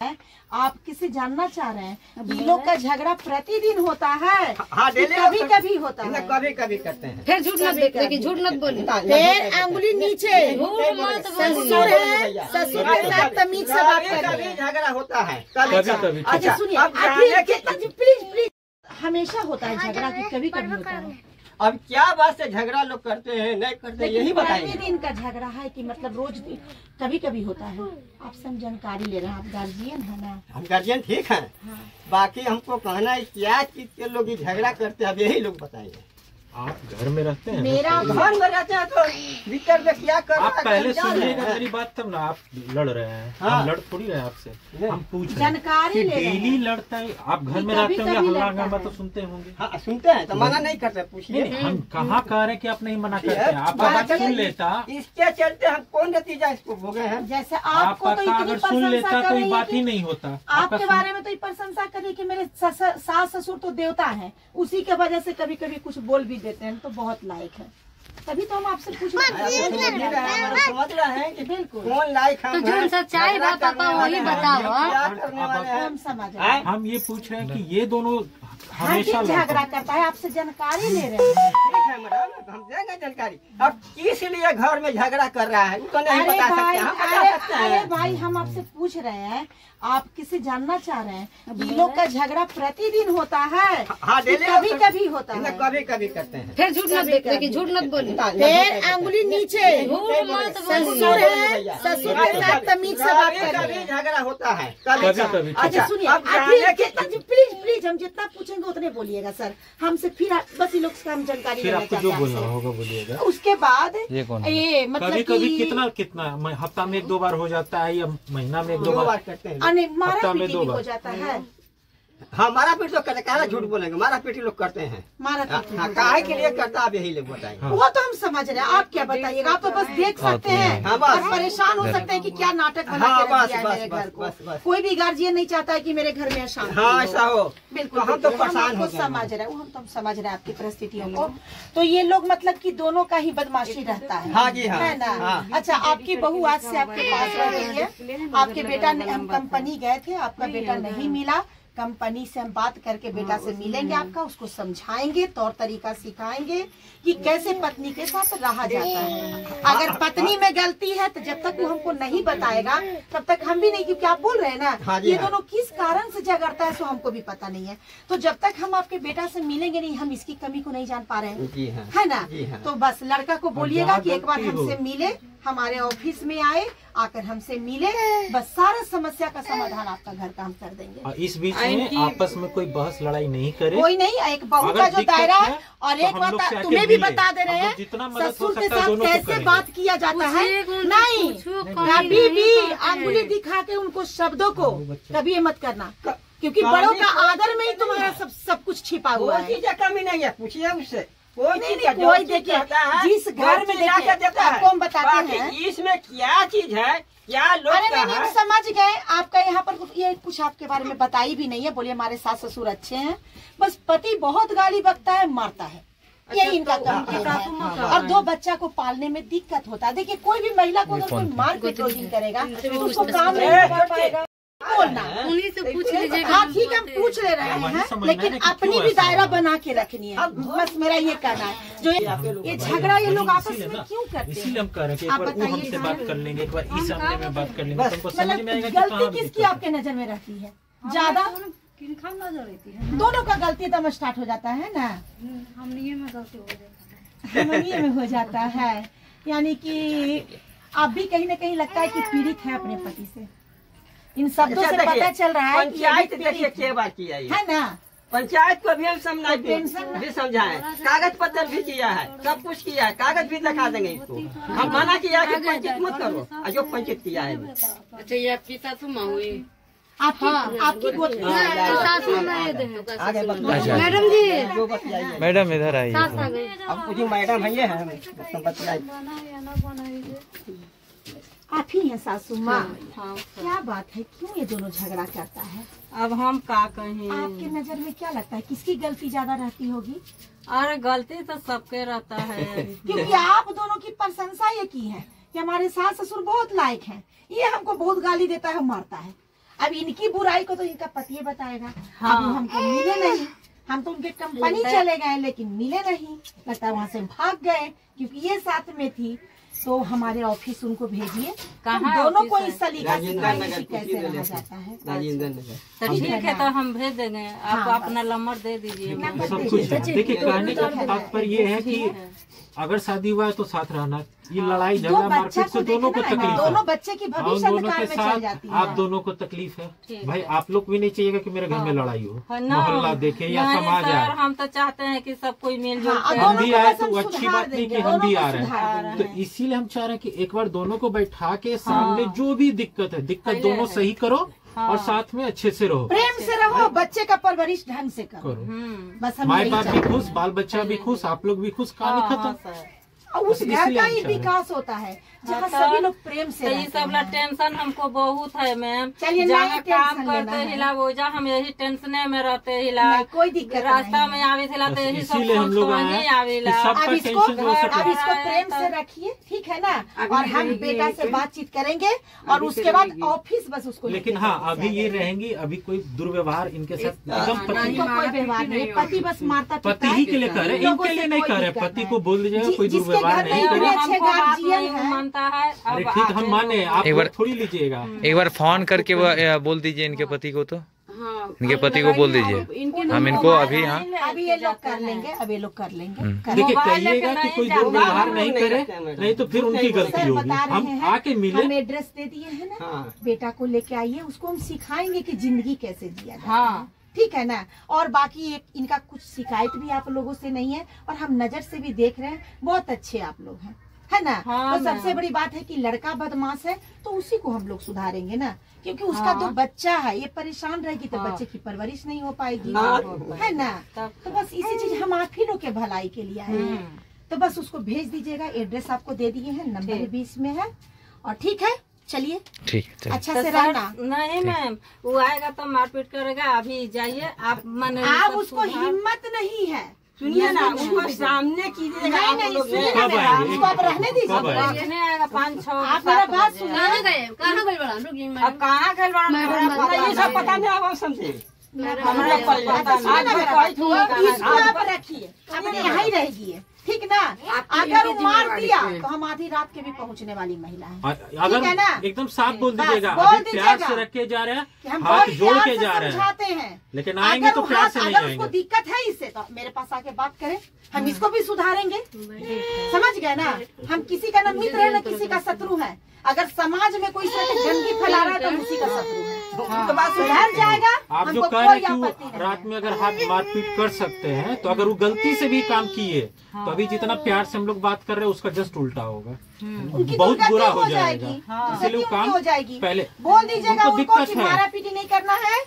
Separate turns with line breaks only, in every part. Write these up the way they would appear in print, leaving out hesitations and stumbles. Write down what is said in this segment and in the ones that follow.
है। आप किसे जानना चाह रहे हैं? ये लोग का झगड़ा प्रतिदिन होता है।
हाँ,
कभी कभी होता है,
कभी कभी करते हैं।
फिर झूठ मत देखिए, झूठ मत बोलिए।
फिर अंगुली नीचे। ससुर है, ससुर के साथ तमीज से बात करिए।
झगड़ा होता है
कभी।
अच्छा सुनिए, प्लीज प्लीज, हमेशा होता है झगड़ा कि कभी कभी होता है।
अब क्या बात से झगड़ा लोग करते हैं नहीं करते हैं, यही बताइए।
प्रतिदिन का झगड़ा है कि मतलब रोज कभी कभी होता है। आपसे हम जानकारी ले रहे हैं, आप गार्जियन है ना?
हम गार्जियन ठीक हैं।
हाँ।
बाकी हमको कहना है क्या चीज के लोग ये झगड़ा करते हैं, अब यही लोग बताइए।
आप घर में रहते हैं?
मेरा
घर में रहते हैं तो भीतर में क्या कर
आप पहले सुनिएगा मेरी बात, तब ना आप लड़ रहे हैं।
हाँ।
हम लड़ थोड़ी रहे हैं आपसे, हम पूछ रहे हैं
जानकारी ले रहे हैं।
डेली लड़ता है। आप घर में रहते होंगे, हल्ला हंगामा तो सुनते होंगे।
हाँ, सुनते हैं तो मना नहीं करते, पूछिए।
हम कहाँ कह रहे हैं कि आप नहीं मना करते हैं? आपका बात सुन लेता,
इसके चलते हम कौन नतीजा इसको भोगे हैं।
जैसे आपको तो
आपका अगर सुन लेता तो ये बात ही नहीं होता।
आपके बारे में तो ये प्रशंसा करिए कि मेरे सास ससुर तो देवता हैं, उसी के वजह से कभी कभी कुछ बोल भी देते हैं, तो बहुत लायक है। तभी तो हम आपसे पूछ रहे हैं,
समझ रहे हैं कि
बिल्कुल
कौन लायक
तो जो सच्चाई बात पापा वही बताओ।
क्या करने वाले हैं।
हम समझ रहे हैं।
हम ये पूछ रहे हैं कि ये दोनों
हर
हमेशा
दिन झगड़ा करता है, आपसे जानकारी ले रहे हैं।
ठीक है मैडम, हम देंगे जानकारी। अब किस लिए घर में झगड़ा कर रहा है वो तो नहीं बता सकते, हम बता सकते
अरे
हैं।
भाई, हम आपसे पूछ रहे हैं, आप किसे जानना चाह रहे हैं? ये लोग का झगड़ा प्रतिदिन होता है।
हाँ, डेली
कभी कभी होता है।
कभी कभी करते हैं।
फिर झूठ मत देखिए, झूठ मत बोलिए।
फिर अंगुली नीचे। ससुर है, ससुर के साथ तमीज से बात
कभी
करिए।
झगड़ा होता है
कभी।
अच्छा सुनिए,
अब जाने के
प्लीज प्लीज, हम जितना पूछेंगे उतने बोलिएगा सर। हमसे फिर बस ये लोग से हम जानकारी
फिर
लेना
आपको
चाहते
जो
हैं
बोलना
आपसे।
होगा बोलिएगा।
उसके बाद
ये कौन
ये मतलब
कभी कभी
कि
कितना हफ्ता में 1-2 बार हो जाता है या महीना में 1-2
दो
बार?
बार करते हैं।
अने मारा
हफ्ता में
पीटी
2
भी
बार।
हो जाता है।
हाँ, मारा पीट तो करते, काहे झूठ बोलेंगे, मारा पीटी लोग करते हैं।
मारा पीटी
हाँ, काहे के लिए करता आप यही लोग बताइए।
हाँ।
वो तो हम समझ रहे हैं, आप क्या बताइएगा? आप तो बस देख सकते हैं
हाँ, बस।
और परेशान हो सकते हैं कि क्या नाटक बना
हाँ,
के रख
बस,
दिया है
बस,
मेरे
बस,
घर को।
बस, बस।
कोई भी गार्जियन नहीं चाहता है कि मेरे घर में अशांति
हाँ, ऐसा हो।
बिल्कुल,
तो हम तो
बिल्कुल,
परेशान हो
आपको
गए।
समझ रहे हैं, वो हम तो समझ रहे हैं आपकी परिस्थितियों को। तो ये लोग मतलब कि दोनों का ही बदमाशी रहता है।
हाँ जी, हाँ।
है ना?
हाँ।
अच्छा, आपकी बहू आज से आपके पास रह रही है। आपके बेटा ने, हम कंपनी गए थे, आपका बेटा नहीं मिला। कंपनी से हम बात करके बेटा से मिलेंगे, आपका उसको समझाएंगे, तौर तरीका सिखाएंगे कि कैसे पत्नी के साथ रहा जाता है। अगर पत्नी में गलती है तो जब तक वो हमको नहीं बताएगा तब तक हम भी नहीं, क्योंकि आप बोल रहे हैं ना
हाँ जी,
ये
हाँ।
दोनों किस कारण से झगड़ता है, सो हमको भी पता नहीं है। तो जब तक हम आपके बेटा से मिलेंगे नहीं, हम इसकी कमी को नहीं जान पा रहे हैं।
जी हाँ।
है ना?
जी हाँ।
तो बस लड़का को बोलिएगा कि एक बार
गलती हो।
हमसे मिले, हमारे ऑफिस में आए, आकर हमसे मिले, बस सारा समस्या का समाधान आपका घर का हम कर देंगे।
और इस बीच में आपस में कोई बहस लड़ाई नहीं करे।
कोई नहीं, एक बहू
अगर
का जो
दिक्कत
दायरा
है,
है। और
तो
एक
हम
बात
लोग से आके
तुम्हें भी
मिले।
बता दे रहे
हम लोग
हैं,
जितना मदद हो
ससुर के
सकता है
साथ
दोनों को
कैसे
करेंगे।
बात किया जाता है। नहीं, कभी भी अंगुली दिखा के उनको शब्दों को कभी ये मत करना, क्योंकि बड़ों का आदर में ही तुम्हारा सब कुछ छिपा हुआ
कोई
है।
चीज का कमी नहीं है, पूछिए उससे। कोई
नहीं,
चीज का
कोई
जो चीज
देखिए,
कहता है,
जिस घर
वो
में
चीज लाके
देखिए,
देता है।
आपको हम बताते
बाकी
हैं।
इसमें क्या चीज है, क्या लोग
अरे
का
नहीं,
है।
हम समझ गए। आपका यहाँ पर ये कुछ आपके बारे में बताई भी नहीं है। बोलिए हमारे सास ससुर अच्छे हैं, बस पति बहुत गाली बकता है, मारता है, यही इनका कंप्लेन है। और 2 बच्चा को पालने में दिक्कत होता है। देखिए, कोई भी महिला को अगर कोई मार पीट रोटिंग करेगा तो उसको काम नहीं कर पाएगा। बोलना
उन्हीं से पूछ लीजिएगा।
हाँ ठीक है, हम पूछ ले रहे हैं, लेकिन अपनी भी दायरा बना के रखनी है। बस मेरा ये कहना है। जो ये झगड़ा ये लोग आपस में क्यों करते
इसीलिए
हैं?
हम कह रहे हैं कि एक
आप
बार वो
बताइए
हमसे
सर।
बात कर लेंगे, एक बार इस मामले में बात कर लेंगे, तुमको समझ में आएगा
मतलब
कि कहाँ
गलती किसकी आपके नजर में रहती है ज्यादा? दोनों का गलती एकदम स्टार्ट हो जाता है ना, हमनिये में हो जाता है। यानी कि आप भी कहीं ना कहीं लगता है कि पीड़ित है अपने पति से। इन शब्दों से पता चल रहा है कि ये भी
पंचायत देखिए
पीड़ित
क्या बात किया है।
है ना?
पंचायत को भी हम समझाए
पेंशन
भी समझाए, कागज पत्र भी किया है, सब कुछ किया है, कागज भी दिखा देंगे इसको। हम मना किया कि पंचायत मत करो, और जो पंचायत किया है।
अच्छा, ये आपकी सासू माँ हुई?
आपकी गोद
सासू माँ
आगे
मैडम जी,
जो बतियाइए।
मैडम इधर आइए।
सास आ गई।
अब जो मैडम है ये है, हम बतियाइए।
आप ही हैं सासू माँ? क्या बात है, क्यों ये दोनों झगड़ा करता है?
अब हम का कहें।
आपके नजर में क्या लगता है किसकी गलती ज्यादा रहती होगी?
अरे गलती तो सबके रहता है।
क्योंकि आप दोनों की प्रशंसा ये की है कि हमारे सास ससुर बहुत लायक हैं, ये हमको बहुत गाली देता है, मारता है। अब इनकी बुराई को तो इनका पति बताएगा।
हाँ।
अब वो हमको मिले नहीं, हम तो उनके कंपनी चले गए लेकिन मिले नहीं, लगता है वहाँ से भाग गए क्योंकि ये साथ में थी। तो हमारे ऑफिस उनको भेजिए,
कहाँ
दोनों
ऑफिस
को
है?
इस सलीका
राजेंद्र
सिखाएंगे
नगर
कि कैसे
कुछ
रहा जाता है।
राजेंद्र नगर।
तो ठीक है, तो हम भेज देंगे। आप
हाँ,
अपना नंबर दे दीजिए।
नंबर
सब
दे
कुछ
दीजिए।
है। देखिए कहने का तात्पर्य ये है कि अगर शादी हुआ है तो साथ रहना। ये लड़ाई
दो
झगड़ा
बच्चा
मारपीट से
को
दोनों को
देखना है,
तकलीफ
दोनों
है।
बच्चे की
हम
भविष्य
दोनों
अंधकार
के
में चल
साथ
जाती
आप
है।
दोनों को तकलीफ है
ठीक
भाई।
है।
आप लोग भी नहीं चाहिएगा कि मेरे घर में लड़ाई हो,
हाँ, ना।
मोहल्ला देखे या
नहीं
समाज
सर,
आए।
हम तो चाहते हैं कि सब कोई मिलजुल
हाँ,
के।
दोनों
हम भी
को
आए
बस
तो
हम
अच्छी
सुधार
बात नहीं कि
देंगे,
हम भी
दोनों
आ
को
रहे
सुधार
हैं।
देंगे।
तो इसीलिए हम चाह रहे हैं कि एक बार दोनों को बैठा के सामने जो भी दिक्कत है, दिक्कत दोनों सही करो और साथ में अच्छे से रहो,
प्रेम से रहो, बच्चे का परवरिश ढंग से करो। बस हम
माँ
यही
बाप भी
चाहते हैं।
खुश, बाल बच्चा भी खुश, आप लोग भी खुश, कहानी खत्म।
सर,
और उस घर
इसलिए
का
हम
ही
चाह रहे हैं।
विकास होता है जहाँ
हाँ, तो
सभी लोग प्रेम से
तो ये
रहते
सब ला
हैं।
टेंशन हमको बहुत है मैम।
चलिए, नहीं
जहाँ काम
टेंशन
करते
लेना है।
हिला वोजा हम यही टेंशने में रहते हिला।
नहीं, कोई दिक्कत
रास्ता
नहीं
में
है।
आवे हिला तो यही सब
इसीलिए हम लोग आए
वहीं
हैं कि
आवेला।
सबका
अब इसको
टेंशन जो है सब
अब इसको
है,
प्रेम
तो-
से रखिए, ठीक है ना। और हम बेटा से बातचीत करेंगे और उसके बाद ऑफिस बस उसको
लेकिन
लेके
हाँ
जाएंगे।
अभी ये रहेंगी, अभी कोई दुर्व्यवहार इनके साथ एकदम पति
इनको कोई व्यवहार नहीं, पति बस मारता पीटा
पति
है।
ही के लिए कह रहे हैं,
लोगों
इनके
से
लिए नहीं
कोई
कह रहे।
दिक्कत
पति
नहीं।
को बोल दीजिएगा कोई
जिसके
दुर्व्यवहार
घर
नहीं
में
करे।
इतने अच्छे
हमको बात
गार्जियन
नहीं
हैं।
मानता है।
अरे
अब
ठीक, हम
आगे
माने, आप
एक बार-
लोग थोड़ी लीजिएगा।
एक बार फोन करके वो बोल दीजिए इनके पति को, तो इनके पति को बोल दीजिए। हम इनको अभी हाँ
अभी ये लोग कर लेंगे, अब ये लोग कर लेंगे। कर
देखिए
मोबाइल
कहिएगा
लेके
कि कोई
नहीं
दुर्व्यवहार
जाना।
नहीं
नहीं
करे,
रखते हैं मैडम।
नहीं तो फिर उनकी गलती
सर
होगी।
बता रहे
हम
हैं,
आके मिले।
हम एड्रेस दे दिए हैं ना,
हाँ।
बेटा को लेके आइए, उसको हम सिखाएंगे कि जिंदगी कैसे जिया जाता है।
हाँ।
ठीक है ना। और बाकी एक इनका कुछ शिकायत भी आप लोगों से नहीं है और हम नजर से भी देख रहे हैं, बहुत अच्छे आप लोग हैं, है ना।
हाँ,
तो सबसे
मैम।
बड़ी बात है कि लड़का बदमाश है तो उसी को हम लोग सुधारेंगे ना, क्योंकि उसका
हाँ।
तो बच्चा है, ये परेशान रहेगी तो
हाँ।
बच्चे की परवरिश नहीं हो पाएगी,
हाँ।
है ना।
तब
तो बस इसी चीज हम आप ही लोग के भलाई के लिए आए हैं। तो बस उसको भेज दीजिएगा, एड्रेस आपको दे दिए हैं, नंबर
ठीक।
20 में है। और ठीक है, चलिए
ठीक है चलिए।
अच्छा
तो
से
सर,
रहना।
नहीं मैम, वो आएगा तो मारपीट करेगा। अभी जाइए आप, मन
आप उसको हिम्मत नहीं है।
सुनिए ना, उनको सामने कीजिएगा
नहीं
आप
नहीं
लोग।
सुनिए
कब
ना,
आएंगे?
उसको आप रहने
कब
दीजिए।
आएंगे?
रखने आएगा 5-6
आप मेरा बात सुनिए।
कहाँ गए बड़ा रुक गई
अब कहाँ गए बड़ा
ये सब पता नहीं आप समझे।
हमरा
पता
पता
अच्छा, सुनिए ना
नहीं।
मेरा बात। इसको आप रखिए, अपने यहाँ ही रहेगी, ठीक ना। अगर वो मार दिया तो हम आधी रात के भी पहुँचने वाली महिला है।
अगर
ठीक है ना?
एकदम साफ बोल
बस,
दीजिएगा,
बोल
अभी प्यार
दीजिएगा
से रख के जा रहे
कि हम
हैं, हाथ
बहुत
जोड़
प्यार
के
से
जा रहे हैं,
समझाते हैं।
लेकिन आएंगे
अगर
तो
वो
प्यार से
हाथ-
नहीं
अगर उसको
आएंगे।
दिक्कत है इससे तो मेरे पास आके बात करें, हम इसको भी सुधारेंगे। समझ गए ना। हम किसी का ना मित्र है ना किसी का शत्रु है। अगर समाज में कोई गंदगी फैला रहा है तो उसी का शत्रु है। तो बात सुधर जाएगा।
आप जो
हमको
कह रहे
कोई
हैं कि
आपत्ति
वो
नहीं
रात
है।
में अगर हाथ मारपीट कर सकते हैं, तो अगर वो गलती से भी काम किए तो अभी जितना प्यार से हम लोग बात कर रहे हैं उसका जस्ट उल्टा होगा,
उनकी
बहुत
दुर्गति
बुरा हो
जाएगी।
जाएगा। इसीलिए वो काम
हो जाएगी।
पहले
बोल दीजिएगा
उनको
उनको
दिक्कत
कि
है।
मारा पीटी नहीं करना है।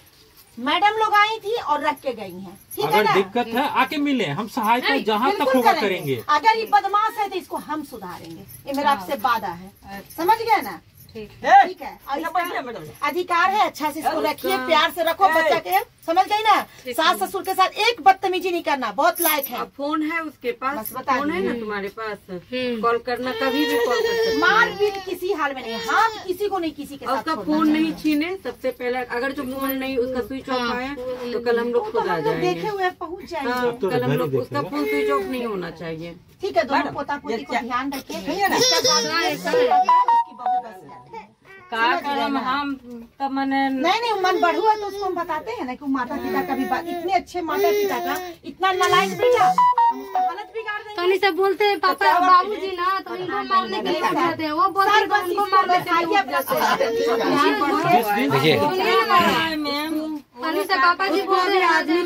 मैडम लोग आई थी और रख के गई हैं, ठीक है
अगर
ना।
दिक्कत है आके मिले, हम सहायता जहाँ तक
बिल्कुल
होगा करेंगे।
अगर ये बदमाश है तो इसको हम सुधारेंगे, ये मेरा आपसे वादा है। समझ गए ना।
ठीक
ठीक है। और
अच्छा, बढ़िया मैडम।
इसका अधिकार है, अच्छा से इसको रखिए, प्यार से रखो बच्चा के। समझ गई ना। सास ससुर के साथ एक बदतमीजी नहीं करना, बहुत लायक है।
फोन है उसके पास,
बस बता
फोन है
दीजिए।
ना तुम्हारे पास, कॉल करना, कभी भी कॉल कर सकते
मार पीट किसी हाल में नहीं, हाथ किसी को नहीं किसी के
और
साथ
उसका
छोड़ना
फोन नहीं
चाहिए।
छीने। सबसे पहले अगर जो फोन नहीं उसका स्विच ऑफ है तो कल हम लोग
वो तो
खुद आ
हम लोग
जाएंगे।
देखे हुए पहुँच जाएंगे।
हाँ,
तो
कल हम
घर ही
लोग
देख
उसका
लेगा।
फोन स्विच ऑफ नहीं होना चाहिए।
ठीक है, दोनों
मैडम,
पोता पोती
ये
को
क्या-
ध्यान रखिए।
सुनिए ना।
इसका बात ये सही रहता है, उसकी बहू बस जाती है।
का
समझ गए
करम
ना।
हम तब मैंने
नहीं मन बढ़ू है तो उसको हम बताते हैं ना कि माता पिता का भी बात, इतने अच्छे माता पिता का इतना नालायक बेटा, हम उसका हालत बिगाड़ देंगे।
तोनी से बोलते हैं पापा बाबूजी ना, तो इनको मारने के लिए उठ जाते हैं। वो बोलते
सर
हैं
बस
उनको
इसको
मारने के लिए
बताइए
उठ जाते हैं।
देखिए
मैम
तोनी से पापा जी बोलते हैं आदमी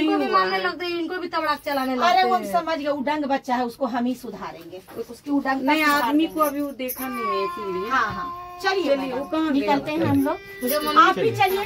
उनको भी मारने लगते हैं, इनको भी तबड़ाक चलाने
अरे
लगते
वो हम
हैं।
समझ गए, उडंग बच्चा है, उसको हम ही सुधारेंगे, उसकी उडंग
नहीं, आदमी को अभी वो देखा नहीं है इसीलिए।
हाँ चलिए
चलिए, वो कहाँ गया?
निकलते हैं हम लोग, आप भी चलिए।